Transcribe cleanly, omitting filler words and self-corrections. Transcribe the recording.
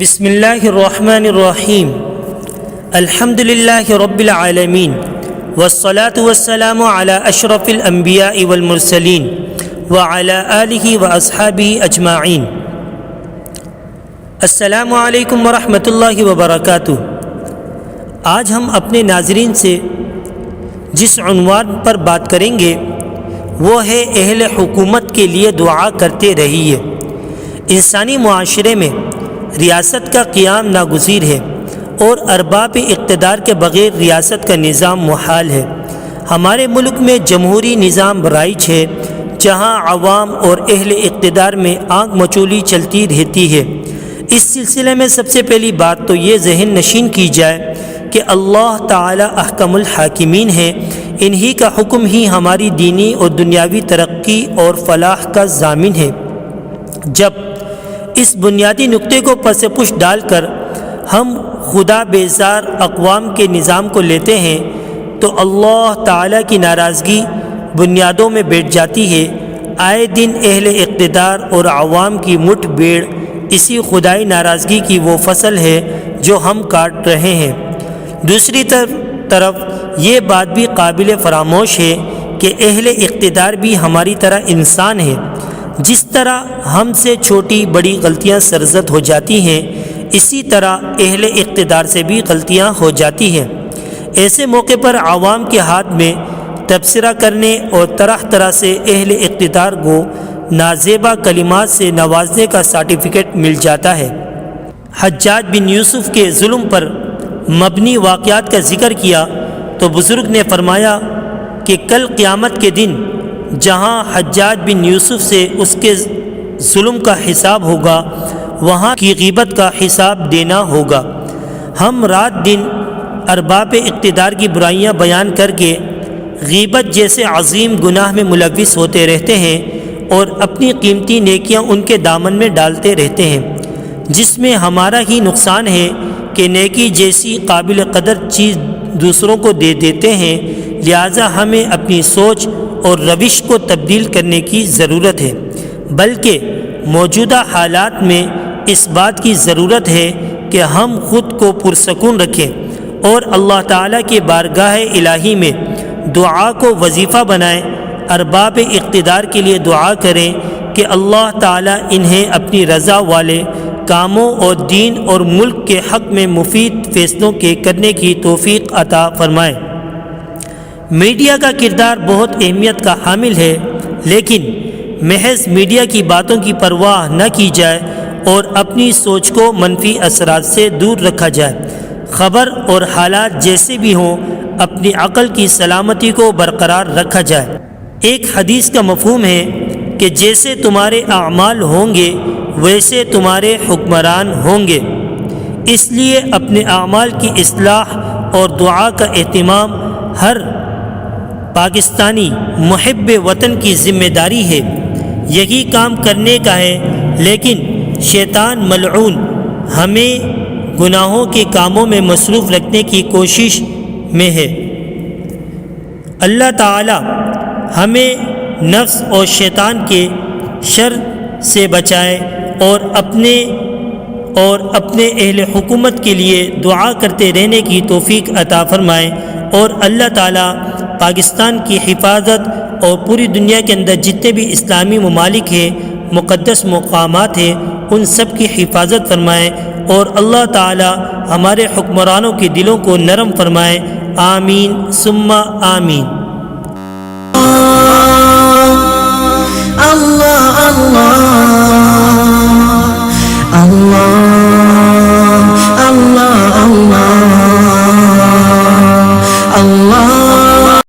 بسم اللہ الرحمن الرحیم الحمد للہ رب العالمین والصلاة والسلام علی اشرف الانبیاء والمرسلین وعلی آلہ واصحابہ اجمعین۔ السلام علیکم ورحمۃ اللہ وبرکاتہ۔ آج ہم اپنے ناظرین سے جس عنوان پر بات کریں گے وہ ہے اہل حکومت کے لیے دعا کرتے رہیے۔ انسانی معاشرے میں ریاست کا قیام ناگزیر ہے اور ارباب اقتدار کے بغیر ریاست کا نظام محال ہے۔ ہمارے ملک میں جمہوری نظام رائج ہے جہاں عوام اور اہل اقتدار میں آنکھ مچولی چلتی رہتی ہے۔ اس سلسلے میں سب سے پہلی بات تو یہ ذہن نشین کی جائے کہ اللہ تعالی احکم الحاکمین ہے، انہی کا حکم ہی ہماری دینی اور دنیاوی ترقی اور فلاح کا ضامن ہے۔ جب اس بنیادی نقطے کو پس پش ڈال کر ہم خدا بیزار اقوام کے نظام کو لیتے ہیں تو اللہ تعالیٰ کی ناراضگی بنیادوں میں بیٹھ جاتی ہے۔ آئے دن اہل اقتدار اور عوام کی مٹھ بھیڑ اسی خدائی ناراضگی کی وہ فصل ہے جو ہم کاٹ رہے ہیں۔ دوسری طرف یہ بات بھی قابل فراموش ہے کہ اہل اقتدار بھی ہماری طرح انسان ہے۔ جس طرح ہم سے چھوٹی بڑی غلطیاں سرزد ہو جاتی ہیں، اسی طرح اہل اقتدار سے بھی غلطیاں ہو جاتی ہیں۔ ایسے موقع پر عوام کے ہاتھ میں تبصرہ کرنے اور طرح طرح سے اہل اقتدار کو نازیبا کلمات سے نوازنے کا سرٹیفکیٹ مل جاتا ہے۔ حجاج بن یوسف کے ظلم پر مبنی واقعات کا ذکر کیا تو بزرگ نے فرمایا کہ کل قیامت کے دن جہاں حجاج بن یوسف سے اس کے ظلم کا حساب ہوگا، وہاں کی غیبت کا حساب دینا ہوگا۔ ہم رات دن ارباب اقتدار کی برائیاں بیان کر کے غیبت جیسے عظیم گناہ میں ملوث ہوتے رہتے ہیں اور اپنی قیمتی نیکیاں ان کے دامن میں ڈالتے رہتے ہیں، جس میں ہمارا ہی نقصان ہے کہ نیکی جیسی قابل قدر چیز دوسروں کو دے دیتے ہیں۔ لہٰذا ہمیں اپنی سوچ اور روش کو تبدیل کرنے کی ضرورت ہے، بلکہ موجودہ حالات میں اس بات کی ضرورت ہے کہ ہم خود کو پرسکون رکھیں اور اللہ تعالیٰ کے بارگاہ الہی میں دعا کو وظیفہ بنائیں۔ ارباب اقتدار کے لیے دعا کریں کہ اللہ تعالیٰ انہیں اپنی رضا والے کاموں اور دین اور ملک کے حق میں مفید فیصلوں کے کرنے کی توفیق عطا فرمائے۔ میڈیا کا کردار بہت اہمیت کا حامل ہے، لیکن محض میڈیا کی باتوں کی پرواہ نہ کی جائے اور اپنی سوچ کو منفی اثرات سے دور رکھا جائے۔ خبر اور حالات جیسے بھی ہوں، اپنی عقل کی سلامتی کو برقرار رکھا جائے۔ ایک حدیث کا مفہوم ہے کہ جیسے تمہارے اعمال ہوں گے ویسے تمہارے حکمران ہوں گے۔ اس لیے اپنے اعمال کی اصلاح اور دعا کا اہتمام ہر پاکستانی محب وطن کی ذمہ داری ہے۔ یہی کام کرنے کا ہے، لیکن شیطان ملعون ہمیں گناہوں کے کاموں میں مصروف رکھنے کی کوشش میں ہے۔ اللہ تعالی ہمیں نفس اور شیطان کے شر سے بچائے اور اپنے اہل حکومت کے لیے دعا کرتے رہنے کی توفیق عطا فرمائے، اور اللہ تعالیٰ پاکستان کی حفاظت اور پوری دنیا کے اندر جتنے بھی اسلامی ممالک ہیں، مقدس مقامات ہیں، ان سب کی حفاظت فرمائے، اور اللہ تعالیٰ ہمارے حکمرانوں کے دلوں کو نرم فرمائے۔ آمین ثم آمین۔